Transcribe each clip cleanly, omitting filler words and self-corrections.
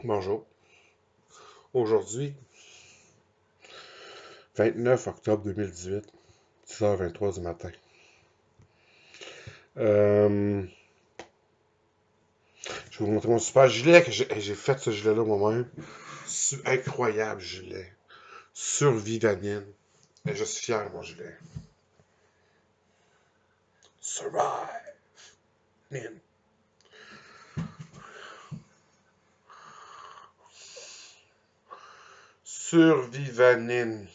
Bonjour. Aujourd'hui, 29 octobre 2018, 10h23 du matin. Je vais vous montrer mon super gilet que j'ai fait ce gilet-là moi-même. Incroyable gilet. Survivanine. Et je suis fier de mon gilet. Survive. Nin. Survivanine.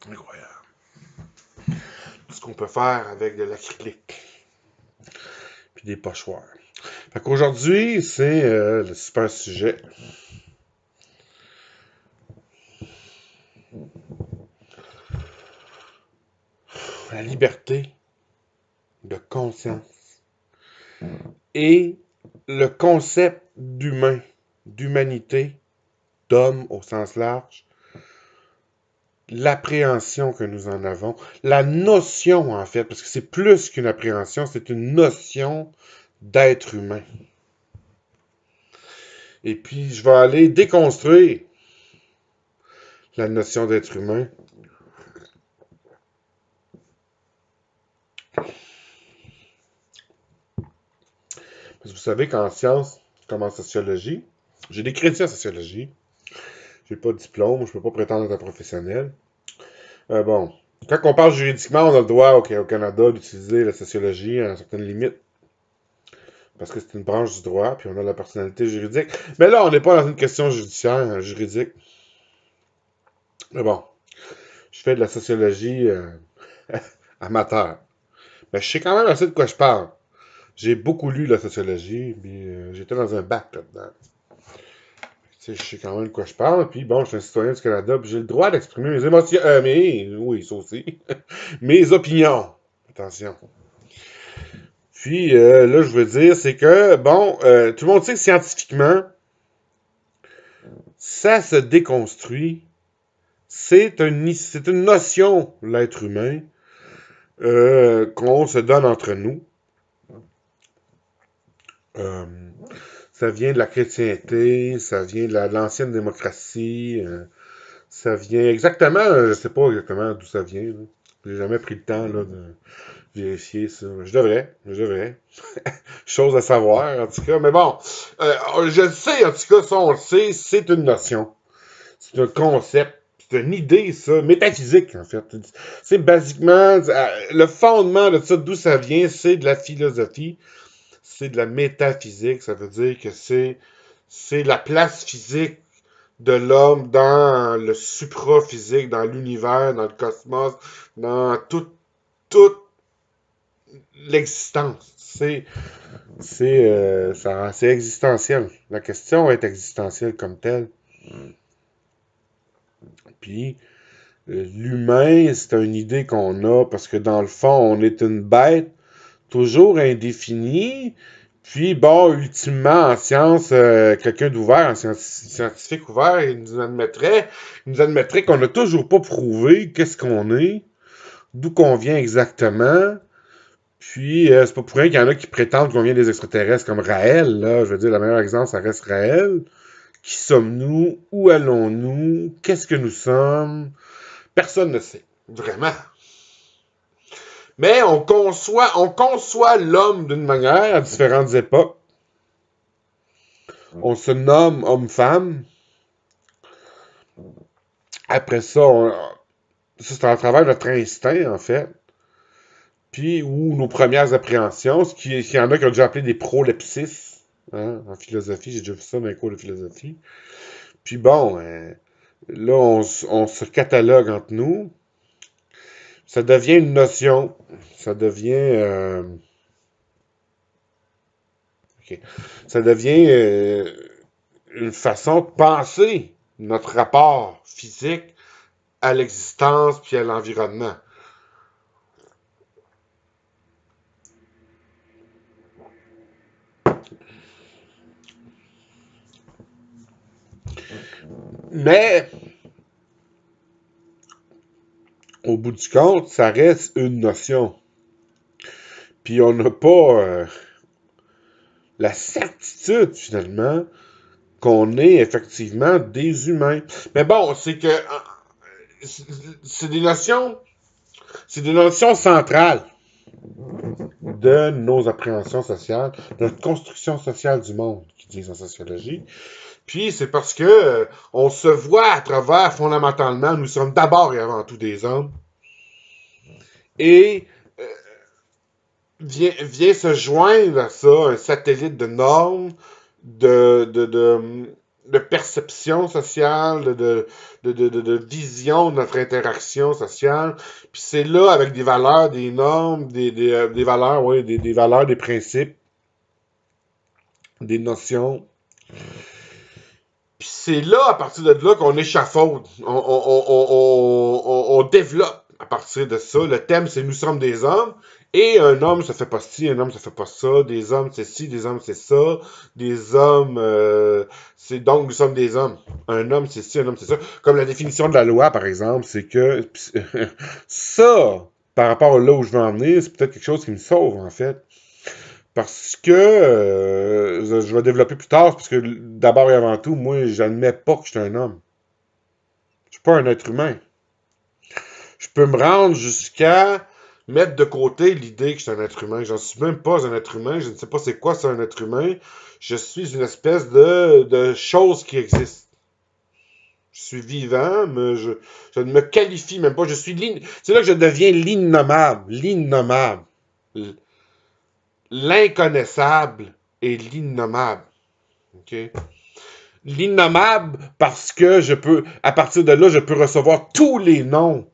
Incroyable. Tout ce qu'on peut faire avec de l'acrylique. Puis des pochoirs. Fait qu'aujourd'hui, c'est le super sujet. La liberté de conscience et le concept d'humain, d'humanité, d'homme au sens large, l'appréhension que nous en avons, la notion en fait, parce que c'est plus qu'une appréhension, c'est une notion d'être humain. Et puis, je vais aller déconstruire la notion d'être humain. Parce que vous savez qu'en sciences, comme en sociologie, j'ai des crédits en sociologie, j'ai pas de diplôme, je peux pas prétendre être un professionnel. Bon, quand on parle juridiquement, on a le droit au Canada d'utiliser la sociologie à certaines limites, parce que c'est une branche du droit, puis on a la personnalité juridique. Mais là, on n'est pas dans une question judiciaire, juridique. Mais bon, je fais de la sociologie amateur. Mais je sais quand même assez de quoi je parle. J'ai beaucoup lu la sociologie, puis j'étais dans un bac là-dedans. Tu sais, je sais quand même de quoi je parle, puis bon, je suis un citoyen du Canada, puis j'ai le droit d'exprimer mes émotions, oui, ça aussi, mes opinions. Attention. Puis là, je veux dire, c'est que, bon, tout le monde sait que scientifiquement, ça se déconstruit. C'est une notion, l'être humain, qu'on se donne entre nous. Euh, Ça vient de la chrétienté, ça vient de l'ancienne démocratie, ça vient exactement, je sais pas exactement d'où ça vient. Là. J'ai jamais pris le temps là, de vérifier ça. Je devrais. Chose à savoir, en tout cas. Mais bon, je le sais, en tout cas, ça on le sait, c'est une notion. C'est un concept. C'est une idée, ça, métaphysique, en fait. C'est basiquement, le fondement de ça, d'où ça vient, c'est de la philosophie, c'est de la métaphysique. Ça veut dire que c'est la place physique de l'homme dans le supraphysique, dans l'univers, dans le cosmos, dans toute l'existence. C'est existentiel. La question est existentielle comme telle. Puis, l'humain, c'est une idée qu'on a parce que dans le fond, on est une bête toujours indéfinie. Puis, bon, ultimement, en science, quelqu'un d'ouvert, un scientifique ouvert, il nous admettrait qu'on n'a toujours pas prouvé qu'est-ce qu'on est, d'où qu'on vient exactement. Puis, c'est pas pour rien qu'il y en a qui prétendent qu'on vient des extraterrestres comme Raël, là. Je veux dire, le meilleur exemple, ça reste Raël. Qui sommes-nous? Où allons-nous? Qu'est-ce que nous sommes? Personne ne sait. Vraiment. Mais on conçoit l'homme d'une manière à différentes époques. On se nomme homme-femme. Après ça, ça c'est à travers notre instinct, en fait. Puis, ou nos premières appréhensions, il y en a qui ont déjà appelé des prolepsis, hein, en philosophie. J'ai déjà vu ça dans les cours de philosophie. Puis bon, là, on se catalogue entre nous. Ça devient une notion. Ça devient... ok. Ça devient une façon de penser notre rapport physique à l'existence puis à l'environnement. Mais, au bout du compte, ça reste une notion. Puis on n'a pas la certitude, finalement, qu'on est effectivement des humains. Mais bon, c'est que c'est des notions centrales de nos appréhensions sociales, de notre construction sociale du monde, qui disent en sociologie. Puis c'est parce que on se voit à travers, fondamentalement, nous sommes d'abord et avant tout des hommes. Et vient se joindre à ça un satellite de normes, de, de, de, de perception sociale, de vision de notre interaction sociale. Puis c'est là, avec des valeurs, des normes, des valeurs, oui, des valeurs, des principes, des notions. Puis c'est là, à partir de là, qu'on échafaude. On développe à partir de ça. Le thème, c'est nous sommes des hommes. Et un homme, ça fait pas ci, un homme, ça fait pas ça. Des hommes, c'est ci, des hommes, c'est ça. Des hommes, c'est donc nous sommes des hommes. Un homme, c'est ci, un homme, c'est ça. Comme la définition de la loi, par exemple, c'est que ça, par rapport à là où je veux en venir, c'est peut-être quelque chose qui me sauve, en fait. Parce que, je vais développer plus tard, parce que d'abord et avant tout, moi, j'admets pas que je suis un homme. Je suis pas un être humain. Je peux me rendre jusqu'à mettre de côté l'idée que je suis un être humain. J'en suis même pas un être humain. Je ne sais pas c'est quoi c'est un être humain. Je suis une espèce de chose qui existe. Je suis vivant, mais je ne me qualifie même pas. C'est là que je deviens l'innommable. L'innommable. L'inconnaissable et l'innommable. OK? L'innommable parce que à partir de là, je peux recevoir tous les noms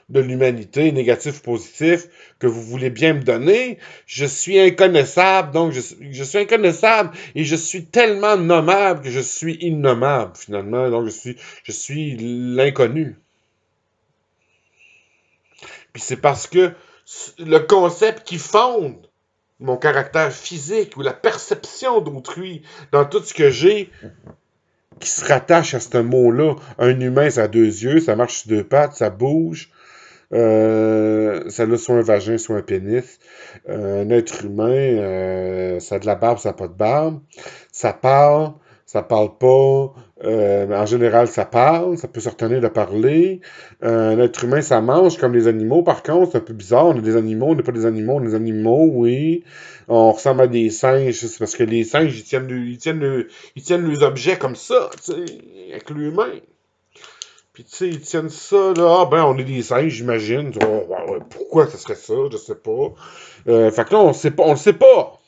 de l'humanité, négatifs ou positifs, que vous voulez bien me donner. Je suis inconnaissable, donc je suis inconnaissable et je suis tellement nommable que je suis innommable, finalement. Donc je suis l'inconnu. Puis c'est parce que le concept qui fonde mon caractère physique ou la perception d'autrui dans tout ce que j'ai qui se rattache à ce mot-là. Un humain, ça a deux yeux, ça marche sur deux pattes, ça bouge. Ça a soit un vagin, soit un pénis. Un être humain, ça a de la barbe, ça n'a pas de barbe. Ça parle pas. Mais en général, ça parle, ça peut se retenir de parler. Un être humain, ça mange comme les animaux. Par contre, c'est un peu bizarre. On est des animaux, on n'est pas des animaux, on est des animaux, oui. On ressemble à des singes, c'est parce que les singes, ils tiennent les objets comme ça, tu sais, avec l'humain. Puis, tu sais, ils tiennent ça, là. Ah, ben, on est des singes, j'imagine. Oh, ouais, pourquoi ça serait ça? Je sais pas. Fait que là, on sait pas, on le sait pas.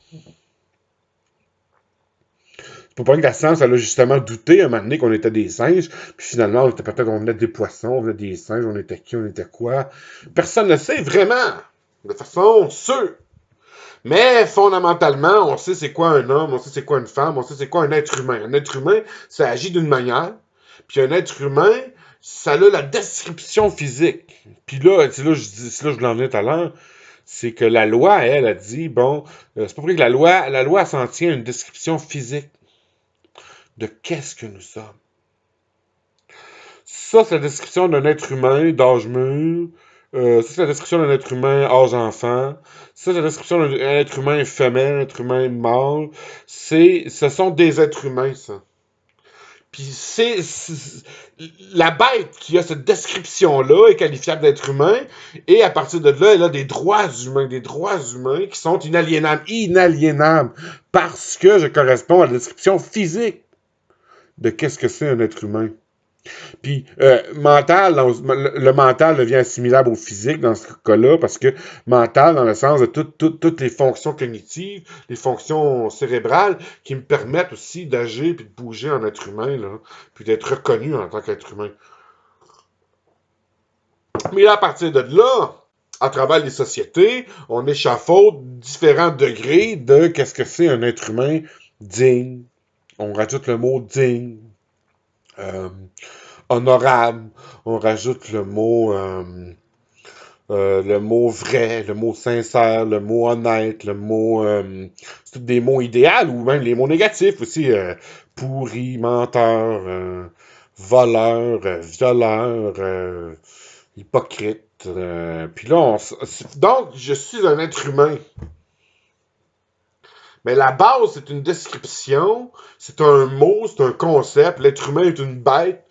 C'est pas que la science, elle a justement douté à un moment donné qu'on était des singes. Puis finalement, on venait des poissons, on venait des singes, on était qui, on était quoi. Personne ne sait vraiment. De façon sûre. Mais fondamentalement, on sait c'est quoi un homme, on sait c'est quoi une femme, on sait c'est quoi un être humain. Un être humain, ça agit d'une manière. Puis un être humain, ça a la description physique. Puis là, c'est là, je voulais en venir tout à l'heure, c'est que la loi, elle, a dit, bon, c'est pas vrai que la loi s'en tient à une description physique de qu'est-ce que nous sommes. Ça, c'est la description d'un être humain d'âge mûr. Ça, c'est la description d'un être humain âge enfant. Ça, c'est la description d'un être humain femelle, un être humain mâle. Ce sont des êtres humains, ça. Puis la bête qui a cette description-là est qualifiable d'être humain, et à partir de là, elle a des droits humains qui sont inaliénables, parce que je corresponds à la description physique de qu'est-ce que c'est un être humain. Puis, le mental devient assimilable au physique dans ce cas-là, parce que mental, dans le sens de toutes les fonctions cognitives, les fonctions cérébrales, qui me permettent aussi d'agir puis de bouger en être humain, là, puis d'être reconnu en tant qu'être humain. Mais là, à partir de là, à travers les sociétés, on échafaude différents degrés de qu'est-ce que c'est un être humain digne. On rajoute le mot digne. Honorable. On rajoute le mot le mot vrai, le mot sincère, le mot honnête, le mot... c'est tous des mots idéaux ou même les mots négatifs aussi. Pourri, menteur, voleur, violeur, hypocrite. Puis là, donc, je suis un être humain. Mais la base, c'est une description, c'est un mot, c'est un concept. L'être humain est une bête.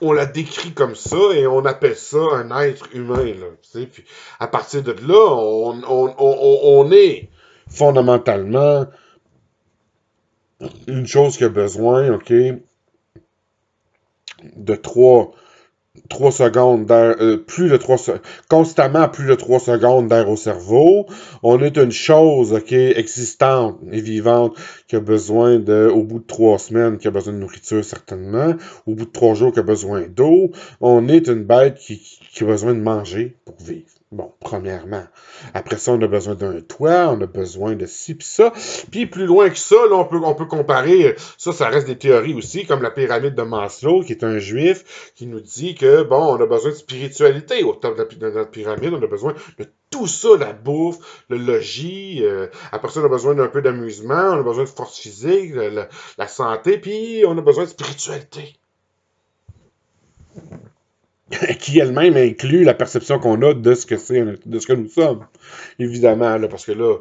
On la décrit comme ça et on appelle ça un être humain. Là, tu sais. Puis à partir de là, on est fondamentalement une chose qui a besoin, OK, de 3 secondes d'air, constamment plus de 3 secondes d'air au cerveau. On est une chose, OK, existante et vivante qui a besoin au bout de 3 semaines, qui a besoin de nourriture certainement, au bout de 3 jours, qui a besoin d'eau. On est une bête qui a besoin de manger pour vivre. Bon, premièrement. Après ça, on a besoin d'un toit, on a besoin de ci pis ça. Puis plus loin que ça, là, on peut comparer, ça reste des théories aussi, comme la pyramide de Maslow, qui est un juif, qui nous dit que, bon, on a besoin de spiritualité au top de notre pyramide, on a besoin de tout ça, la bouffe, le logis, après ça, on a besoin d'un peu d'amusement, on a besoin de force physique, la santé, puis on a besoin de spiritualité. Qui elle-même inclut la perception qu'on a de ce que c'est, de ce que nous sommes. Évidemment, là, parce que là,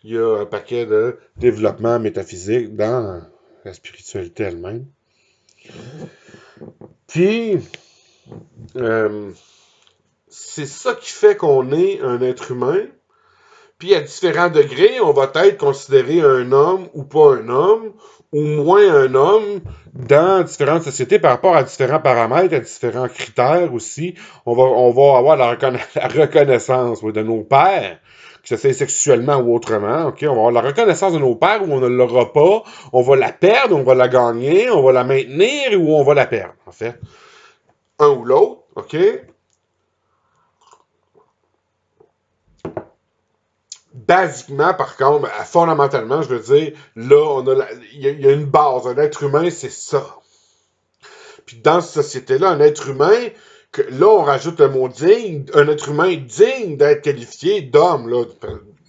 il y a un paquet de développement métaphysique dans la spiritualité elle-même. Puis, c'est ça qui fait qu'on est un être humain. Puis, à différents degrés, on va être considéré un homme ou pas un homme, ou moins un homme dans différentes sociétés par rapport à différents paramètres, à différents critères aussi. On va avoir la reconnaissance de nos pères, que ce soit sexuellement ou autrement. OK? On va avoir la reconnaissance de nos pères où on ne l'aura pas. On va la perdre, on va la gagner, on va la maintenir ou on va la perdre, en fait. Un ou l'autre, OK? Basiquement, par contre, fondamentalement, je veux dire, là, il y a une base. Un être humain, c'est ça. Puis dans cette société-là, un être humain, que là, on rajoute le mot digne, un être humain digne d'être qualifié d'homme, là,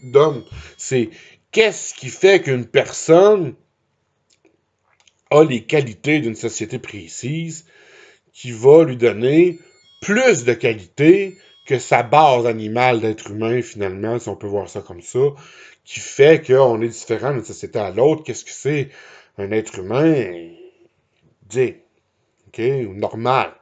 d'homme. C'est qu'est-ce qui fait qu'une personne a les qualités d'une société précise qui va lui donner plus de qualités que sa base animale d'être humain, finalement, si on peut voir ça comme ça, qui fait qu'on est différent d'une société à l'autre. Qu'est-ce que c'est un être humain digne, OK, ou normal,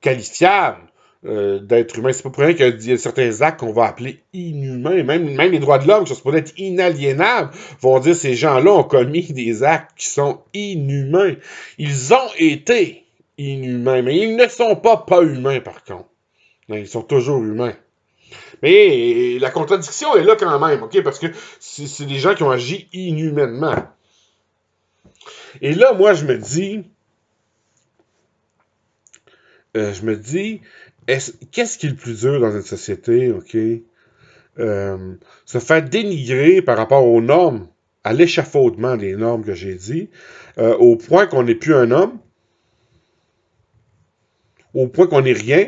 qualifiable d'être humain. C'est pas pour rien qu'il y a certains actes qu'on va appeler inhumains. Même les droits de l'homme, qui sont supposés être inaliénables, vont dire que ces gens-là ont commis des actes qui sont inhumains. Ils ont été inhumains, mais ils ne sont pas humains, par contre. Non, ils sont toujours humains. Mais la contradiction est là quand même, OK? Parce que c'est des gens qui ont agi inhumainement. Et là, moi, je me dis, qu'est-ce qui est le plus dur dans une société, OK? Se faire dénigrer par rapport aux normes, à l'échafaudement des normes que j'ai dit, au point qu'on n'est plus un homme, au point qu'on n'est rien,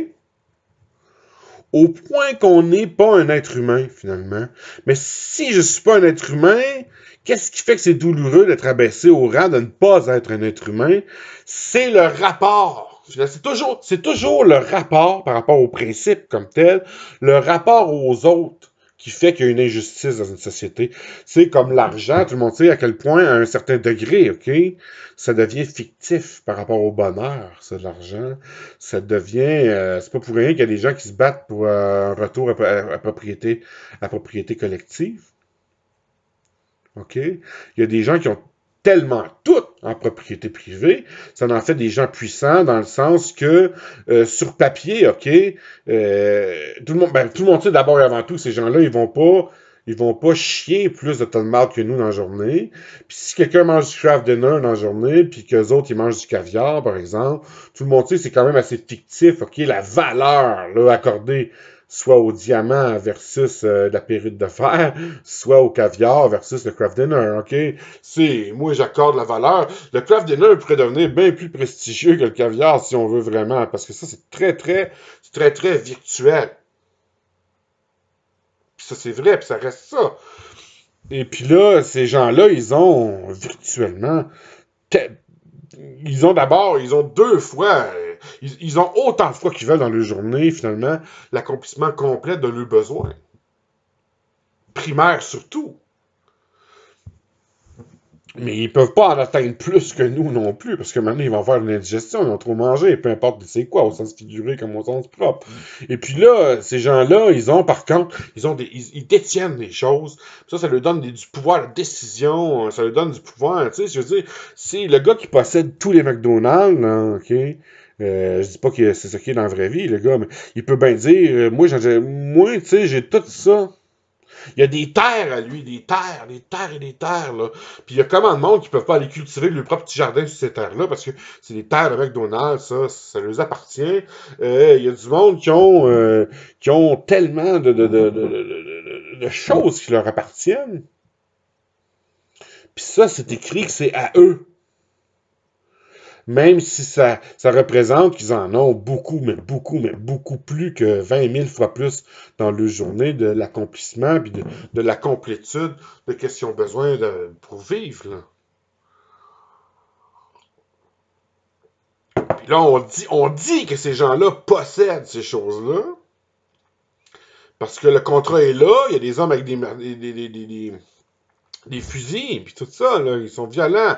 au point qu'on n'est pas un être humain, finalement. Mais si je ne suis pas un être humain, qu'est-ce qui fait que c'est douloureux d'être abaissé au rang de ne pas être un être humain? C'est le rapport. C'est toujours le rapport par rapport au principe comme tel, le rapport aux autres qui fait qu'il y a une injustice dans une société. C'est comme l'argent, tout le monde sait à quel point, à un certain degré, OK, ça devient fictif par rapport au bonheur, ça, de l'argent. Ça devient, c'est pas pour rien qu'il y a des gens qui se battent pour un retour à propriété collective. OK? Il y a des gens qui ont tellement tout en propriété privée, ça en fait des gens puissants dans le sens que sur papier, OK, tout le monde sait d'abord et avant tout que ces gens-là, ils vont pas chier plus de tonnes de marde que nous dans la journée. Puis si quelqu'un mange du craft dinner dans la journée, puis qu'eux autres, ils mangent du caviar, par exemple, tout le monde sait que c'est quand même assez fictif, OK, la valeur là, accordée soit au diamant versus la périte de fer, soit au caviar versus le craft dinner, OK? Moi, j'accorde la valeur. Le craft dinner pourrait devenir bien plus prestigieux que le caviar si on veut vraiment, parce que ça, c'est très, très virtuel. Puis ça, c'est vrai, puis ça reste ça. Et puis là, ces gens-là, ils ont virtuellement... ils ont 2 fois... ils ont autant de fois qu'ils veulent dans leur journée, finalement, l'accomplissement complet de leurs besoins. Primaire surtout. Mais ils peuvent pas en atteindre plus que nous non plus, parce que maintenant, ils vont faire une indigestion, ils ont trop mangé, peu importe c'est quoi, au sens figuré comme au sens propre. Et puis là, ces gens-là, ils ont, par contre, ils détiennent des choses. Ça leur donne du pouvoir de décision, ça leur donne du pouvoir, tu sais, je veux dire, c'est le gars qui possède tous les McDonald's, là, ok? Je dis pas que c'est ça qui est dans la vraie vie, le gars, mais il peut bien dire, moi, tu sais, j'ai tout ça. Il y a des terres à lui, des terres et des terres, là. Puis il y a comment de monde qui peuvent pas aller cultiver leur propre petit jardin sur ces terres-là, parce que c'est des terres de McDonald's, ça leur appartient. Il y a du monde qui ont tellement de choses qui leur appartiennent. Puis ça, c'est écrit que c'est à eux. Même si ça représente qu'ils en ont beaucoup, mais beaucoup plus que 20 000 fois plus dans leur journée de l'accomplissement puis de la complétude de qu'est-ce qu'ils ont besoin pour vivre. Là. Puis là, on dit que ces gens-là possèdent ces choses-là parce que le contrat est là, il y a des hommes avec des fusils, puis tout ça, là, ils sont violents.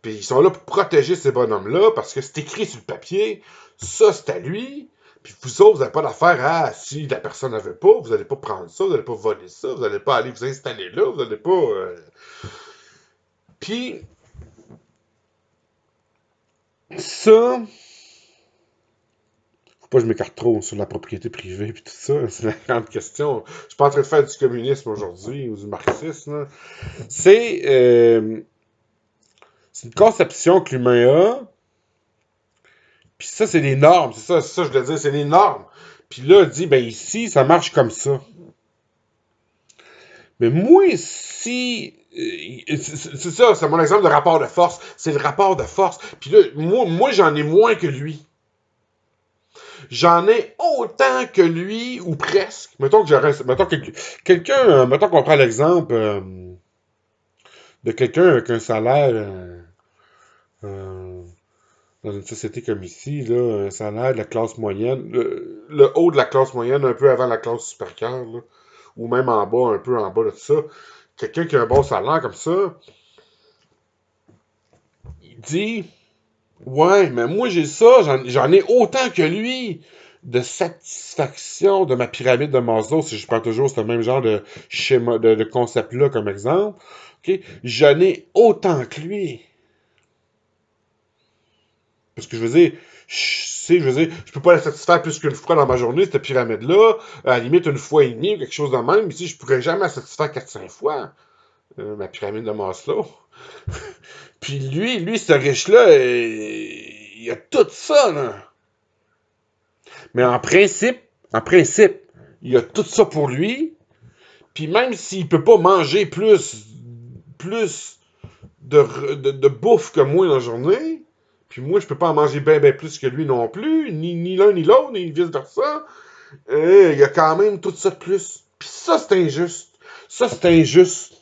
Puis ils sont là pour protéger ces bonhommes-là, parce que c'est écrit sur le papier, ça c'est à lui, puis vous autres, vous n'avez pas d'affaire à, si la personne n'avait pas, vous n'allez pas prendre ça, vous n'allez pas voler ça, vous n'allez pas aller vous installer là, vous n'allez pas... Puis, ça, faut pas que je m'écarte trop sur la propriété privée, puis tout ça, c'est la grande question. Je suis pas en train de faire du communisme aujourd'hui, ou du marxisme, là. C'est une conception que l'humain a, puis ça, c'est des normes. C'est ça, je voulais dire, c'est des normes. Puis là, il dit, ben ici, ça marche comme ça. Mais moi, si... c'est ça, c'est mon exemple de rapport de force. C'est le rapport de force. Puis là, moi j'en ai moins que lui. J'en ai autant que lui, ou presque. Mettons que j'aurais... Mettons que quelqu'un... mettons qu'on prend l'exemple de quelqu'un avec un salaire... euh, dans une société comme ici, là, un salaire de la classe moyenne, le haut de la classe moyenne, un peu avant la classe supérieure, là, ou même en bas, un peu en bas de ça, quelqu'un qui a un bon salaire comme ça, il dit, ouais, mais moi j'ai ça, j'en ai autant que lui de satisfaction de ma pyramide de Maslow, si je prends toujours ce même genre de schéma, de concept-là comme exemple, ok, j'en ai autant que lui. Parce que je veux dire, je peux pas la satisfaire plus qu'une fois dans ma journée, cette pyramide-là. À la limite, une fois et demie, ou quelque chose de même. Mais si je pourrais jamais la satisfaire 4-5 fois, ma pyramide de Maslow. Puis lui, ce riche-là, il a tout ça, là. Mais en principe, il a tout ça pour lui. Puis même s'il peut pas manger plus de bouffe que moi dans la journée, puis moi, je peux pas en manger bien plus que lui non plus, ni l'un ni l'autre, ni vice-versa. Il y a quand même tout ça de plus. Puis ça, c'est injuste. Ça, c'est injuste.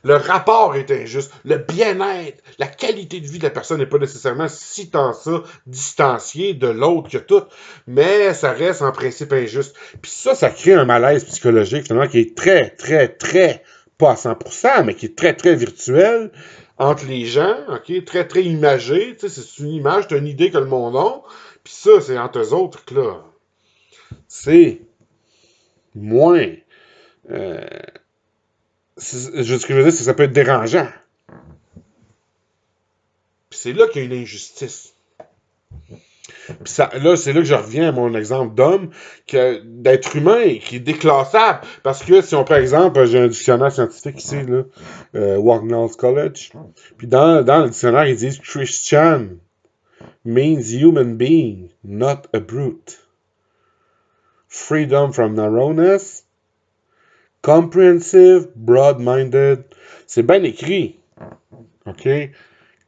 Le rapport est injuste. Le bien-être, la qualité de vie de la personne n'est pas nécessairement si tant ça distancié de l'autre que tout. Mais ça reste en principe injuste. Puis ça crée un malaise psychologique, finalement, qui est très, très, très, pas à 100%, mais qui est très, très virtuel entre les gens, ok, très, très imagé. Tu sais, c'est une image, c'est une idée que le monde a. Puis ça, c'est entre eux autres que là, c'est moins. Euh, ce que je veux dire, c'est que ça peut être dérangeant. Puis c'est là qu'il y a une injustice. Puis là, c'est là que je reviens à mon exemple d'homme, d'être humain, qui est déclassable. Parce que si on prend exemple, j'ai un dictionnaire scientifique ici, là, Wagnalls College. Puis dans le dictionnaire, ils disent Christian means human being, not a brute. Freedom from narrowness, comprehensive, broad-minded. C'est bien écrit. OK?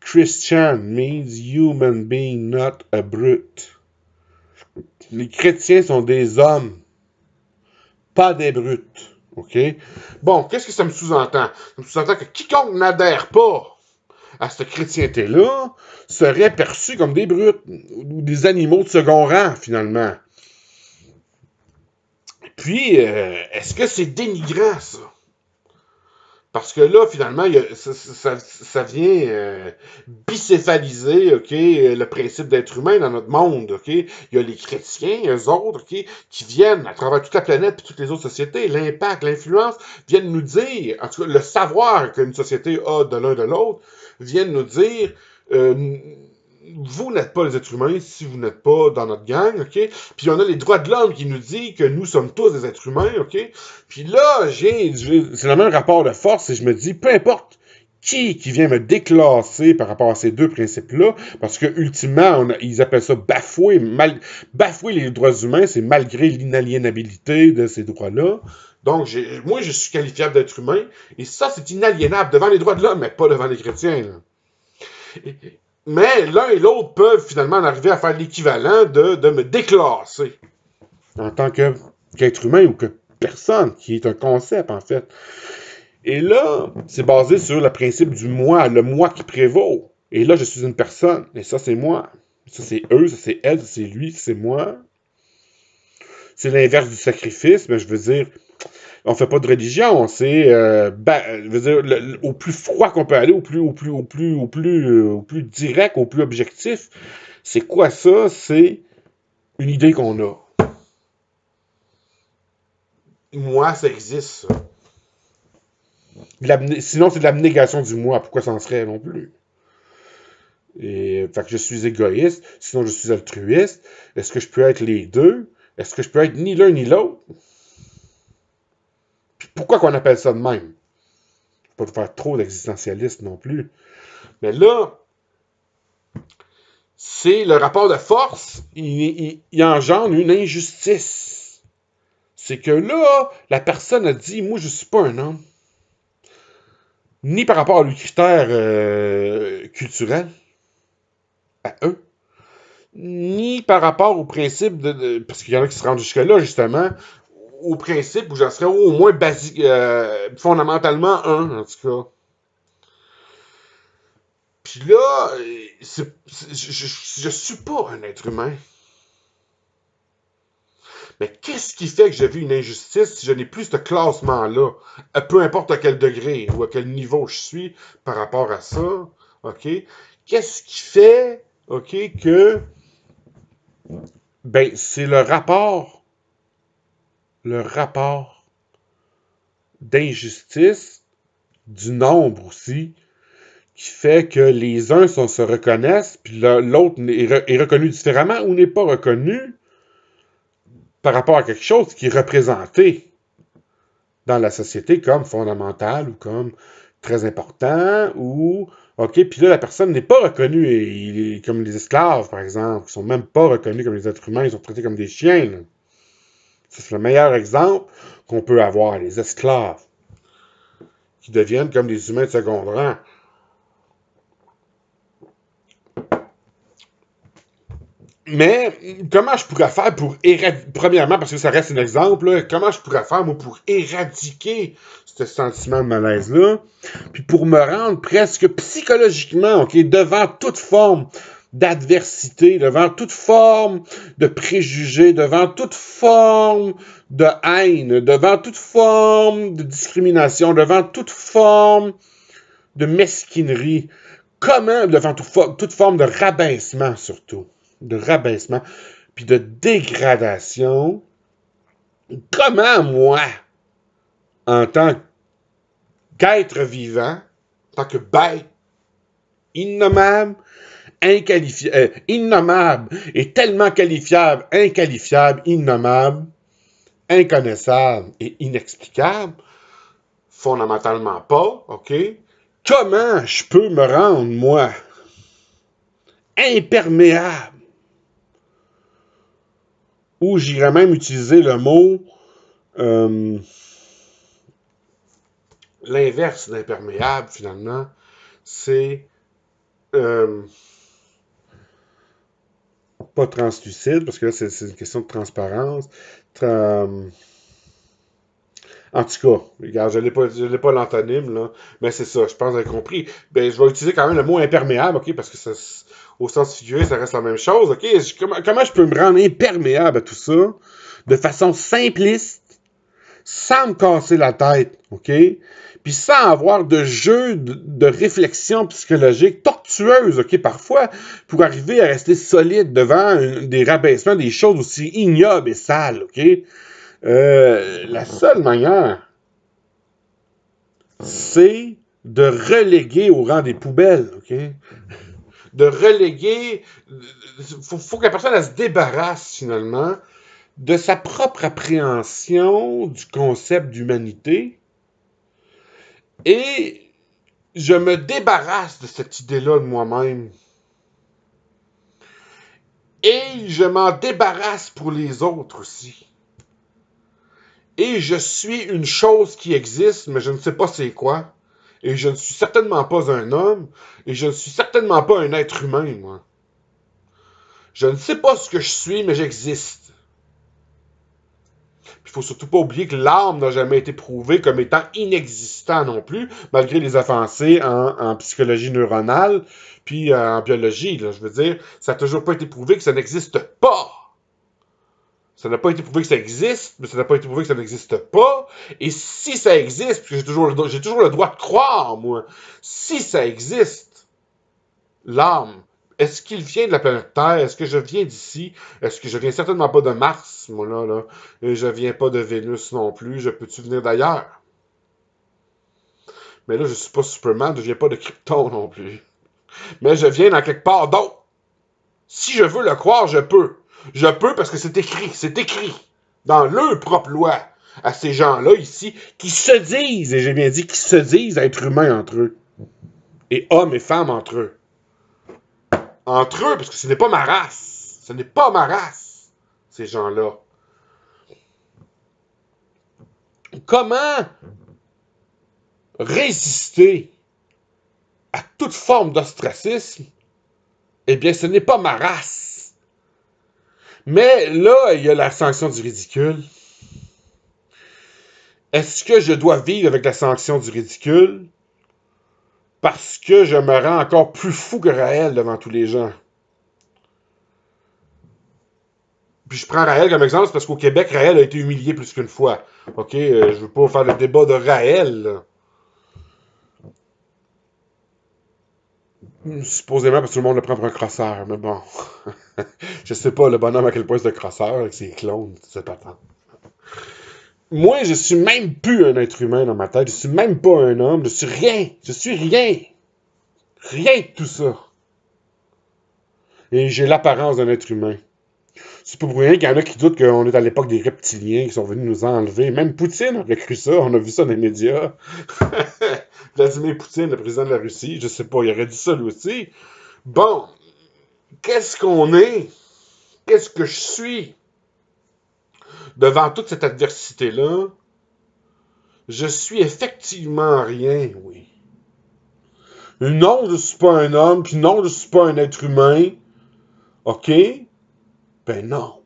Christian means human being, not a brute. Les chrétiens sont des hommes, pas des brutes. OK? Bon, qu'est-ce que ça me sous-entend? Ça me sous-entend que quiconque n'adhère pas à cette chrétienté-là serait perçu comme des brutes ou des animaux de second rang, finalement. Puis, est-ce que c'est dénigrant, ça? Parce que là, finalement, ça vient bicéphaliser, OK, le principe d'être humain dans notre monde, OK? Il y a les chrétiens, eux autres, OK, qui viennent à travers toute la planète et toutes les autres sociétés, l'impact, l'influence, viennent nous dire, en tout cas, le savoir qu'une société a de l'un de l'autre, viennent nous dire, vous n'êtes pas les êtres humains si vous n'êtes pas dans notre gang, OK? Puis on a les droits de l'homme qui nous dit que nous sommes tous des êtres humains, OK? Puis là, c'est le même rapport de force et je me dis, peu importe qui vient me déclasser par rapport à ces deux principes-là, parce que ultimement, ils appellent ça bafouer les droits humains, c'est malgré l'inaliénabilité de ces droits-là. Donc, moi, je suis qualifiable d'être humain, et ça, c'est inaliénable devant les droits de l'homme, mais pas devant les chrétiens, là. Mais l'un et l'autre peuvent finalement en arriver à faire l'équivalent de me déclasser en tant qu'être humain ou que personne, qui est un concept en fait. Et là, c'est basé sur le principe du moi, le moi qui prévaut. Et là, je suis une personne, et ça c'est moi. Ça c'est eux, ça c'est elle, ça c'est lui, ça c'est moi. C'est l'inverse du sacrifice, mais je veux dire, on fait pas de religion, c'est je veux dire, au plus froid qu'on peut aller, au plus direct, au plus objectif. C'est quoi ça? C'est une idée qu'on a. Moi, ça existe, ça. Sinon, c'est de l'abnégation du moi. Pourquoi ça en serait non plus? Et, fait que je suis égoïste, sinon je suis altruiste. Est-ce que je peux être les deux? Est-ce que je peux être ni l'un ni l'autre? Puis pourquoi qu'on appelle ça de même? Pas de faire trop d'existentialiste non plus. Mais là, c'est le rapport de force, il engendre une injustice. C'est que là, la personne a dit, moi, je suis pas un homme. Ni par rapport à leurs critères culturels, à eux, ni par rapport au principe parce qu'il y en a qui se rendent jusque-là, justement, au principe où j'en serais au moins basique, fondamentalement un, en tout cas. Puis là, je suis pas un être humain. Mais qu'est-ce qui fait que j'ai vu une injustice si je n'ai plus ce classement-là, peu importe à quel degré ou à quel niveau je suis par rapport à ça, OK? Qu'est-ce qui fait, OK, que, ben, c'est le rapport d'injustice du nombre aussi, qui fait que les uns se reconnaissent, puis l'autre est reconnu différemment ou n'est pas reconnu par rapport à quelque chose qui est représenté dans la société comme fondamental ou comme très important ou OK, puis là, la personne n'est pas reconnue comme les esclaves, par exemple, qui sont même pas reconnus comme les êtres humains, ils sont traités comme des chiens. Là. C'est le meilleur exemple qu'on peut avoir, les esclaves, qui deviennent comme des humains de second rang. Mais comment je pourrais faire pour éradiquer, premièrement, parce que ça reste un exemple, là, comment je pourrais faire, moi, pour éradiquer ce sentiment de malaise-là, puis pour me rendre presque psychologiquement, OK, devant toute forme d'adversité, devant toute forme de préjugés, devant toute forme de haine, devant toute forme de discrimination, devant toute forme de mesquinerie, comment, devant toute forme de rabaissement surtout, de rabaissement, puis de dégradation, comment moi, en tant qu'être vivant, en tant que bête innommable, innommable et tellement qualifiable, inqualifiable, innommable, inconnaissable et inexplicable, fondamentalement pas, OK? Comment je peux me rendre, moi, imperméable? Ou j'irais même utiliser le mot l'inverse d'imperméable, finalement, c'est pas translucide, parce que là, c'est une question de transparence. En tout cas, regarde, je l'ai pas l'antonyme, là, mais c'est ça, je pense avoir compris. Ben, je vais utiliser quand même le mot imperméable, ok, parce que ça, au sens figuré, ça reste la même chose, ok? Comment je peux me rendre imperméable à tout ça, de façon simpliste, sans me casser la tête, ok? Puis sans avoir de jeu de réflexion psychologique tortueuse, ok, parfois, pour arriver à rester solide devant des rabaissements, des choses aussi ignobles et sales, ok? La seule manière, c'est de reléguer au rang des poubelles, ok? De reléguer, faut que la personne elle se débarrasse finalement de sa propre appréhension du concept d'humanité et je me débarrasse de cette idée-là de moi-même. Et je m'en débarrasse pour les autres aussi. Et je suis une chose qui existe, mais je ne sais pas c'est quoi. Et je ne suis certainement pas un homme, et je ne suis certainement pas un être humain, moi. Je ne sais pas ce que je suis, mais j'existe. Il faut surtout pas oublier que l'âme n'a jamais été prouvée comme étant inexistant non plus, malgré les avancées en psychologie neuronale, puis en biologie. Là, je veux dire, ça n'a toujours pas été prouvé que ça n'existe pas. Ça n'a pas été prouvé que ça existe, mais ça n'a pas été prouvé que ça n'existe pas. Et si ça existe, parce que j'ai toujours le droit de croire, moi, si ça existe, l'âme, est-ce qu'il vient de la planète Terre? Est-ce que je viens d'ici? Est-ce que je viens certainement pas de Mars, moi, là? Et je viens pas de Vénus non plus. Je peux-tu venir d'ailleurs? Mais là, je suis pas Superman, je viens pas de Krypton non plus. Mais je viens dans quelque part d'autre. Si je veux le croire, je peux. Je peux parce que c'est écrit dans leur propre loi à ces gens-là ici qui se disent, et j'ai bien dit qui se disent être humains entre eux, et hommes et femmes entre eux. Entre eux, parce que ce n'est pas ma race. Ce n'est pas ma race, ces gens-là. Comment résister à toute forme d'ostracisme? Eh bien, ce n'est pas ma race. Mais là, il y a la sanction du ridicule. Est-ce que je dois vivre avec la sanction du ridicule parce que je me rends encore plus fou que Raël devant tous les gens? Puis je prends Raël comme exemple, c'est parce qu'au Québec, Raël a été humilié plus qu'une fois. OK? Je veux pas faire le débat de Raël, là. Supposément parce que tout le monde le prend pour un crosseur, mais bon. Je sais pas le bonhomme à quel point c'est un crosseur avec ses clones, c'est pas tant. Moi, je suis même plus un être humain dans ma tête. Je suis même pas un homme. Je suis rien. Je suis rien. Rien de tout ça. Et j'ai l'apparence d'un être humain. C'est pas pour rien qu'il y en a qui doutent qu'on est à l'époque des reptiliens qui sont venus nous enlever. Même Poutine aurait cru ça. On a vu ça dans les médias. Vladimir Poutine, le président de la Russie. Je sais pas, il aurait dit ça lui aussi. Bon, qu'est-ce qu'on est? Qu'est-ce que je suis? Devant toute cette adversité-là, je suis effectivement rien, oui. Non, je suis pas un homme, puis non, je suis pas un être humain. OK? Ben non,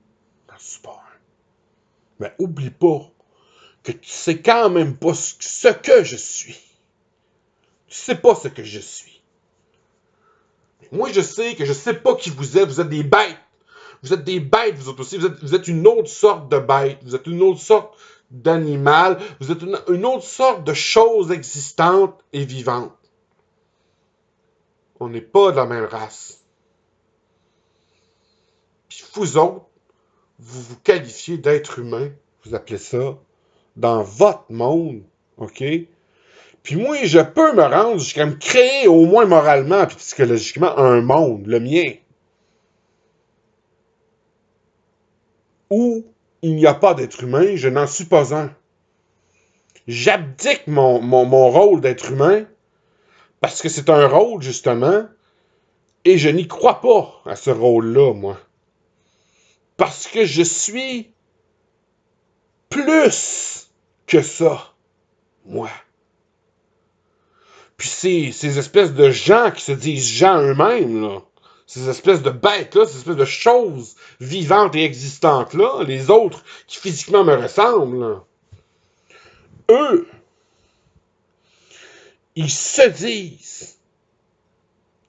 je suis pas un. Mais oublie pas que tu sais quand même pas ce que je suis. Tu sais pas ce que je suis. Moi, je sais que je sais pas qui vous êtes. Vous êtes des bêtes. Vous êtes des bêtes, vous autres aussi. Vous êtes une autre sorte de bête. Vous êtes une autre sorte d'animal. Vous êtes une autre sorte de chose existante et vivante. On n'est pas de la même race. Puis vous autres, vous vous qualifiez d'être humain. Vous appelez ça dans votre monde. OK? Puis moi, je peux me rendre jusqu'à me créer au moins moralement et psychologiquement un monde, le mien, où il n'y a pas d'être humain, je n'en suis pas un. J'abdique mon rôle d'être humain parce que c'est un rôle, justement, et je n'y crois pas à ce rôle-là, moi. Parce que je suis plus que ça, moi. Puis ces espèces de gens qui se disent gens eux-mêmes, là, ces espèces de bêtes-là, ces espèces de choses vivantes et existantes-là, les autres qui physiquement me ressemblent, là, eux, ils se disent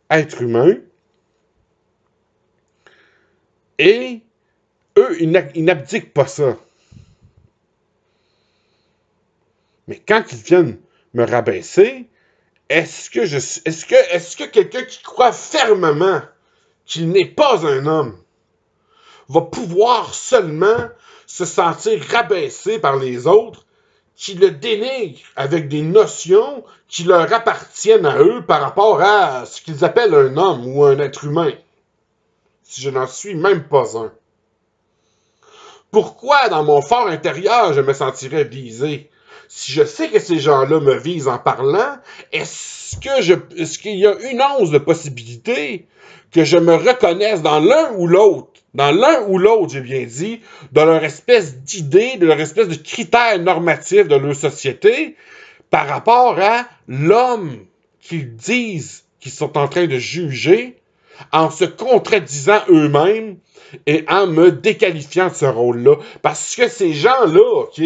être humains et eux, ils n'abdiquent pas ça. Mais quand ils viennent me rabaisser, est-ce que quelqu'un qui croit fermement qu'il n'est pas un homme va pouvoir seulement se sentir rabaissé par les autres qui le dénigrent avec des notions qui leur appartiennent à eux par rapport à ce qu'ils appellent un homme ou un être humain, si je n'en suis même pas un? Pourquoi, dans mon fort intérieur, je me sentirais visé? Si je sais que ces gens-là me visent en parlant, est-ce qu'il y a une once de possibilité que je me reconnaisse dans l'un ou l'autre? Dans l'un ou l'autre, j'ai bien dit, de leur espèce d'idée, de leur espèce de critères normatifs de leur société par rapport à l'homme qu'ils disent qu'ils sont en train de juger en se contredisant eux-mêmes et en me déqualifiant de ce rôle-là. Parce que ces gens-là, OK,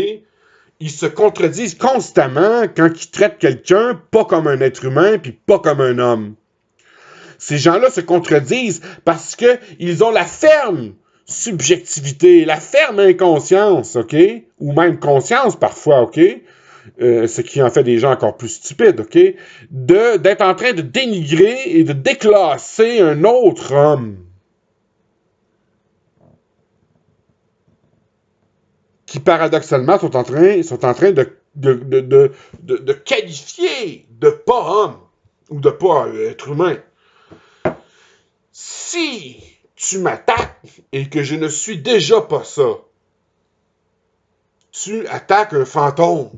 ils se contredisent constamment quand ils traitent quelqu'un pas comme un être humain puis pas comme un homme. Ces gens-là se contredisent parce qu'ils ont la ferme subjectivité, la ferme inconscience, OK? Ou même conscience parfois, OK? Ce qui en fait des gens encore plus stupides, OK? D'être en train de dénigrer et de déclasser un autre homme. Qui paradoxalement sont en train de qualifier de pas homme ou de pas être humain. Si tu m'attaques et que je ne suis déjà pas ça, tu attaques un fantôme.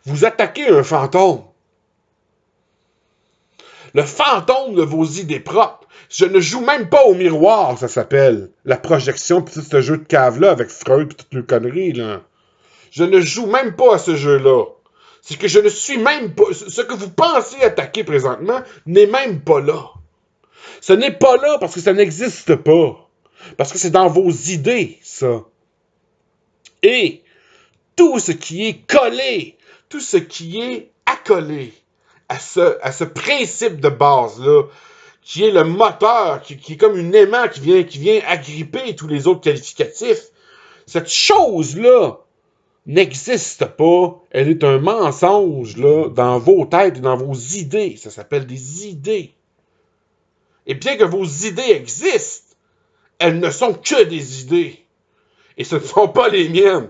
Vous attaquez un fantôme. Le fantôme de vos idées propres. Je ne joue même pas au miroir, ça s'appelle. La projection, puis tout ce jeu de cave-là avec Freud, puis toutes les conneries, là. Je ne joue même pas à ce jeu-là. C'est que je ne suis même pas... Ce que vous pensez attaquer présentement n'est même pas là. Ce n'est pas là parce que ça n'existe pas. Parce que c'est dans vos idées, ça. Et tout ce qui est collé, tout ce qui est accolé à ce principe de base-là, qui est le moteur, qui est comme une aimant qui vient agripper tous les autres qualificatifs, cette chose-là n'existe pas. Elle est un mensonge là, dans vos têtes et dans vos idées. Ça s'appelle des idées. Et bien que vos idées existent, elles ne sont que des idées. Et ce ne sont pas les miennes.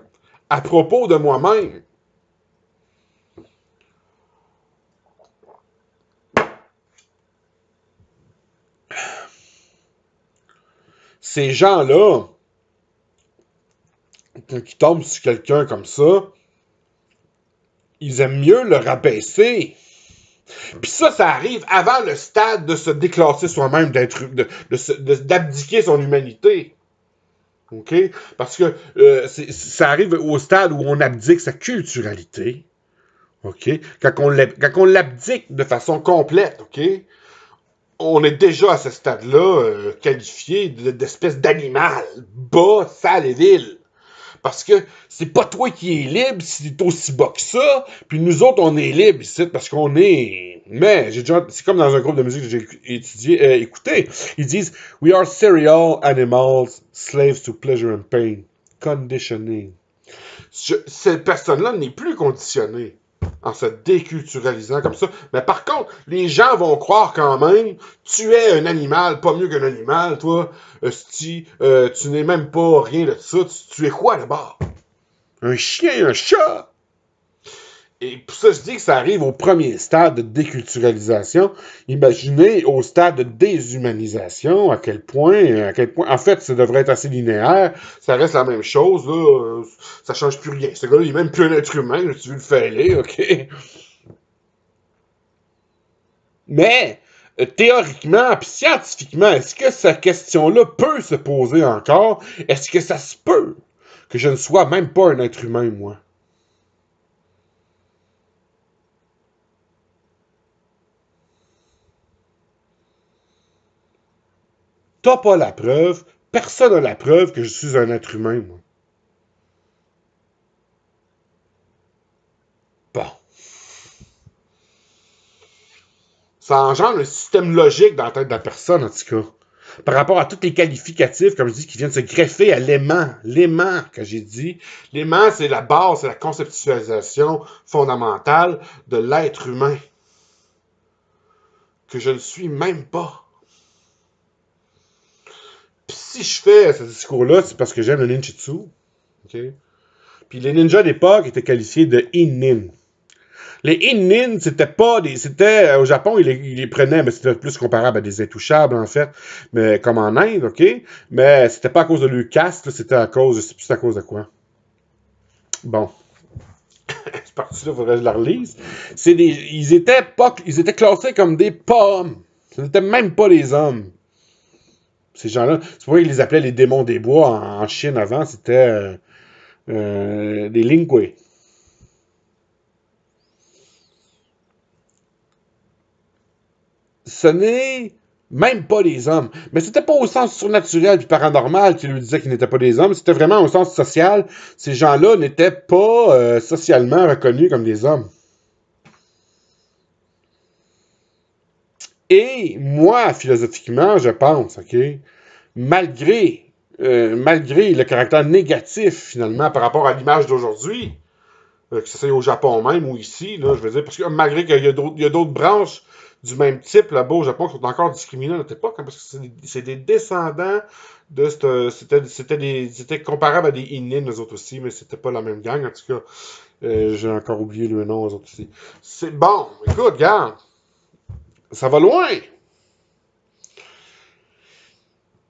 À propos de moi-même. Ces gens-là, quand ils tombent sur quelqu'un comme ça, ils aiment mieux le rabaisser. Puis ça arrive avant le stade de se déclasser soi-même, d'abdiquer son humanité. OK? Parce que ça arrive au stade où on abdique sa culturalité. OK? Quand on l'abdique de façon complète, OK? On est déjà à ce stade-là qualifié d'espèce d'animal, bas, sale et vil. Parce que c'est pas toi qui es libre si t'es aussi bas que ça, puis nous autres, on est libres ici parce qu'on est... Mais, c'est comme dans un groupe de musique que j'ai écouté. Ils disent « We are serial animals, slaves to pleasure and pain. Conditioning. » Cette personne-là n'est plus conditionnée en se déculturalisant comme ça. Mais par contre, les gens vont croire quand même, tu es un animal, pas mieux qu'un animal, toi. Tu n'es même pas rien de ça. Tu es quoi là-bas? Un chien, un chat? Et pour ça, je dis que ça arrive au premier stade de déculturalisation. Imaginez au stade de déshumanisation à quel point, en fait, ça devrait être assez linéaire. Ça reste la même chose, là. Ça change plus rien. Ce gars-là, il est même plus un être humain, tu veux le faire aller, OK? Mais, théoriquement, puis scientifiquement, est-ce que cette question-là peut se poser encore? Est-ce que ça se peut que je ne sois même pas un être humain, moi? T'as pas la preuve, personne n'a la preuve que je suis un être humain, moi. Ça engendre un système logique dans la tête de la personne, en tout cas. Par rapport à tous les qualificatifs, comme je dis, qui viennent se greffer à l'aimant. L'aimant, que j'ai dit. L'aimant, c'est la base, c'est la conceptualisation fondamentale de l'être humain. Que je ne suis même pas. Puis si je fais ce discours-là, c'est parce que j'aime le ninjutsu. Okay? Puis les ninjas d'époque étaient qualifiés de in-nin. Les in-nin, c'était pas des. C'était. Au Japon, ils les prenaient, mais c'était plus comparable à des intouchables, en fait. Mais comme en Inde, OK? Mais c'était pas à cause de leur caste, c'était à cause. Je sais plus c'est à cause de quoi. Bon. Cette partie-là, il faudrait que je la relise. Ils étaient classés comme des pommes. Ce n'étaient même pas des hommes. Ces gens-là. C'est pour ça qu'ils les appelaient les démons des bois en Chine avant. C'était des lingui. Ce n'est même pas des hommes. Mais c'était pas au sens surnaturel puis paranormal qui lui disait qu'ils n'étaient pas des hommes. C'était vraiment au sens social. Ces gens-là n'étaient pas socialement reconnus comme des hommes. Et moi, philosophiquement, je pense, OK, malgré le caractère négatif, finalement, par rapport à l'image d'aujourd'hui, que ce soit au Japon même ou ici, là, je veux dire, parce que malgré qu'il y a d'autres branches du même type là-bas au Japon qui sont encore discriminées à notre époque, hein, parce que c'est des descendants de c'était comparable à des Innin, eux autres aussi, mais c'était pas la même gang, en tout cas. J'ai encore oublié le nom, eux autres aussi. C'est bon, écoute, regarde, ça va loin.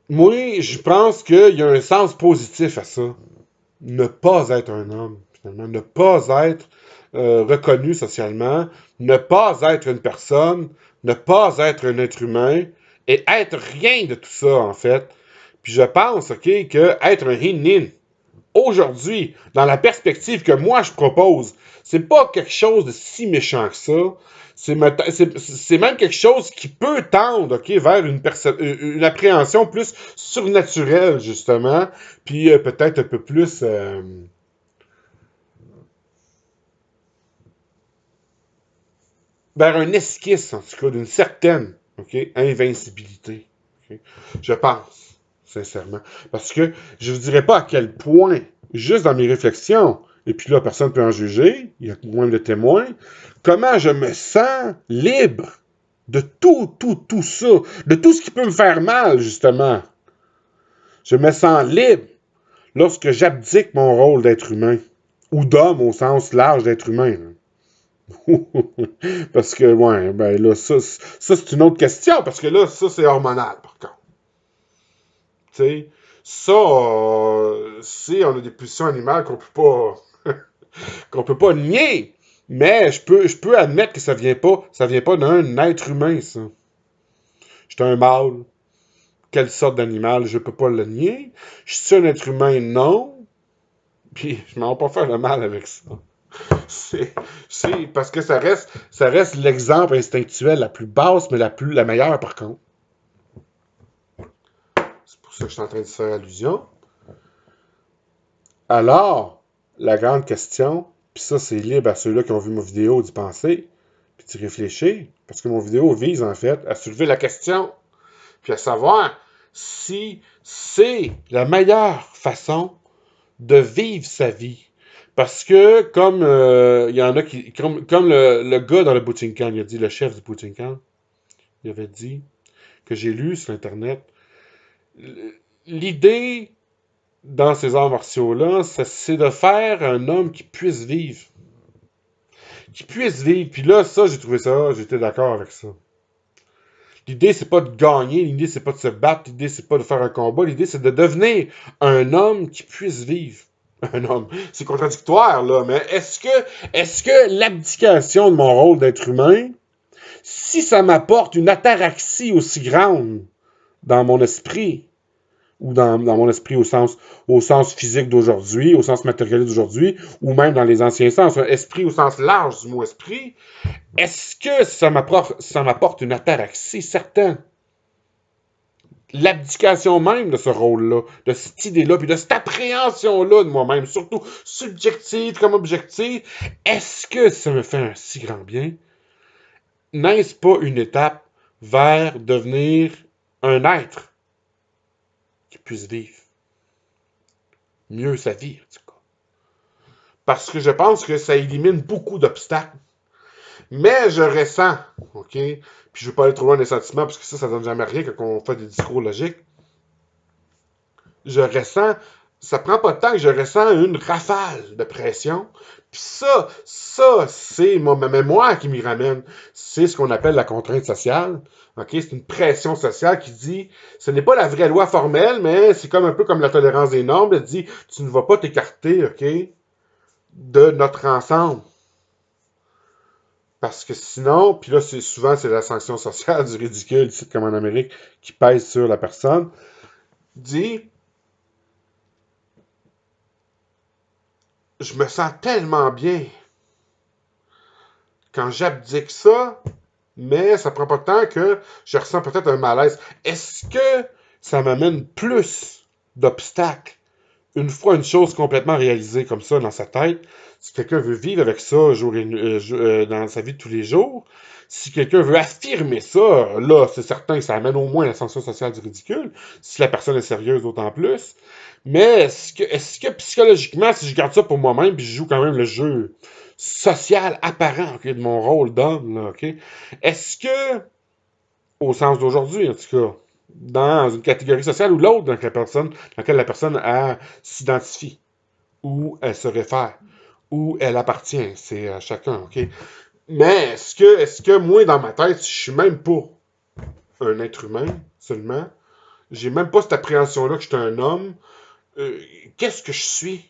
Moi, je pense qu'il y a un sens positif à ça. Ne pas être un homme, finalement. Ne pas être reconnu socialement. Ne pas être une personne. Ne pas être un être humain. Et être rien de tout ça, en fait. Puis je pense, OK, que être un hin-nin, aujourd'hui, dans la perspective que moi je propose, c'est pas quelque chose de si méchant que ça. C'est même quelque chose qui peut tendre, OK, vers une appréhension plus surnaturelle, justement, puis peut-être un peu plus vers un esquisse, en tout cas, d'une certaine, OK, invincibilité. OK? Je pense, sincèrement. Parce que je ne vous dirais pas à quel point, juste dans mes réflexions, et puis là, personne ne peut en juger, il y a moins de témoins, comment je me sens libre de tout ça, de tout ce qui peut me faire mal, justement. Je me sens libre lorsque j'abdique mon rôle d'être humain, ou d'homme au sens large d'être humain. Parce que, ouais, ben là, ça c'est une autre question, parce que là, ça, c'est hormonal, par contre. Tu sais, ça, c'est, on a des pulsions animales qu'on peut pas nier, mais je peux admettre que ça vient pas d'un être humain, ça. J'étais un mâle. Quelle sorte d'animal? Je peux pas le nier. Je suis un être humain? Non. Puis, je m'en vais pas faire le mal avec ça. C'est parce que ça reste l'exemple instinctuel la plus basse, mais la meilleure, par contre. C'est pour ça que je suis en train de faire allusion. Alors, la grande question, puis ça, c'est libre à ceux-là qui ont vu ma vidéo d'y penser, puis d'y réfléchir, parce que mon vidéo vise, en fait, à soulever la question, puis à savoir si c'est la meilleure façon de vivre sa vie. Parce que, comme il y en a qui. Comme le gars dans le Bujinkan, il a dit, le chef du Bujinkan, il avait dit, que j'ai lu sur Internet, l'idée dans ces arts martiaux-là, c'est de faire un homme qui puisse vivre. Qui puisse vivre. Puis là, ça, j'ai trouvé ça, j'étais d'accord avec ça. L'idée, c'est pas de gagner, l'idée, c'est pas de se battre, l'idée, c'est pas de faire un combat, l'idée, c'est de devenir un homme qui puisse vivre. Un homme. C'est contradictoire, là, mais est-ce que l'abdication de mon rôle d'être humain, si ça m'apporte une ataraxie aussi grande dans mon esprit, ou dans mon esprit au sens physique d'aujourd'hui, au sens matériel d'aujourd'hui, ou même dans les anciens sens, esprit au sens large du mot esprit, est-ce que ça m'apporte une ataraxie certaine? L'abdication même de ce rôle-là, de cette idée-là, puis de cette appréhension-là de moi-même, surtout subjective comme objective, est-ce que ça me fait un si grand bien? n'est-ce pas une étape vers devenir un être qui puisse vivre mieux sa vie, en tout cas? Parce que je pense que ça élimine beaucoup d'obstacles. Mais je ressens, OK? Puis je ne veux pas aller trop loin des sentiments, parce que ça donne jamais rien quand on fait des discours logiques. Je ressens, ça prend pas de temps que je ressens une rafale de pression. Puis ça, c'est ma mémoire qui m'y ramène. C'est ce qu'on appelle la contrainte sociale. OK? C'est une pression sociale qui dit, ce n'est pas la vraie loi formelle, mais c'est comme un peu comme la tolérance des normes. Elle dit, tu ne vas pas t'écarter, OK, de notre ensemble. Parce que sinon, puis là, c'est la sanction sociale du ridicule, ici comme en Amérique, qui pèse sur la personne, dit, je me sens tellement bien quand j'abdique ça, mais ça prend pas de temps que je ressens peut-être un malaise. Est-ce que ça m'amène plus d'obstacles une fois une chose complètement réalisée comme ça dans sa tête? Si quelqu'un veut vivre avec ça dans sa vie de tous les jours, si quelqu'un veut affirmer ça, là, c'est certain que ça amène au moins la sanction sociale du ridicule, si la personne est sérieuse d'autant plus. Mais est-ce que psychologiquement, si je garde ça pour moi-même, puis je joue quand même le jeu social apparent, OK, de mon rôle d'homme, là, OK, est-ce que, au sens d'aujourd'hui, en tout cas, dans une catégorie sociale ou l'autre dans laquelle la personne s'identifie, ou elle se réfère, ou elle appartient, c'est à chacun, OK? Mais est-ce que moi, dans ma tête, je suis même pas un être humain seulement, j'ai même pas cette appréhension-là que je suis un homme, qu'est-ce que je suis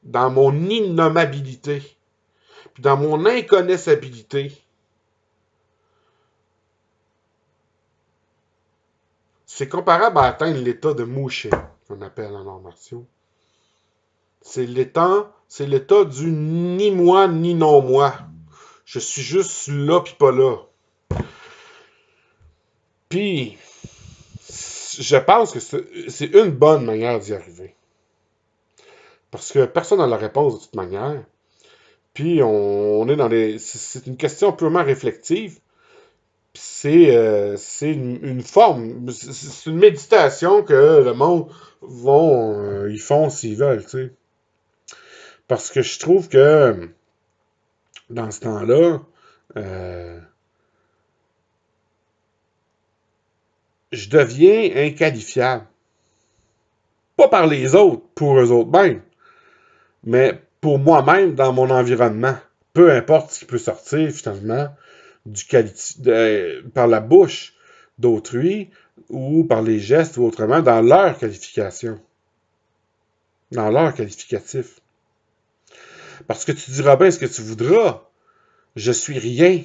dans mon innommabilité, puis dans mon inconnaissabilité? C'est comparable à atteindre l'état de mouché, qu'on appelle en arts martiaux. C'est l'état du ni moi ni non moi. Je suis juste là puis pas là. Puis, je pense que c'est une bonne manière d'y arriver. Parce que personne n'a la réponse de toute manière. Puis, on est dans les... C'est une question purement réflexive. Puis c'est une forme, c'est une méditation que le monde ils font s'ils veulent, tu sais. Parce que je trouve que dans ce temps-là, euh, je deviens inqualifiable. Pas par les autres, pour eux autres mêmes, mais pour moi-même dans mon environnement. Peu importe ce qui peut sortir finalement par la bouche d'autrui ou par les gestes ou autrement dans leur qualification, dans leur qualificatif. Parce que tu diras bien ce que tu voudras. Je suis rien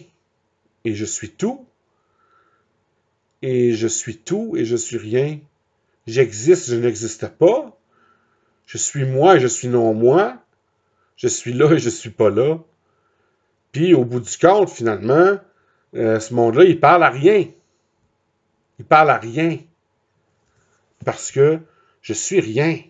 et je suis tout. Et je suis tout et je suis rien. J'existe, je n'existe pas. Je suis moi et je suis non moi. Je suis là et je suis pas là. Puis au bout du compte, finalement, ce monde-là, il parle à rien. Il parle à rien. Parce que je suis rien.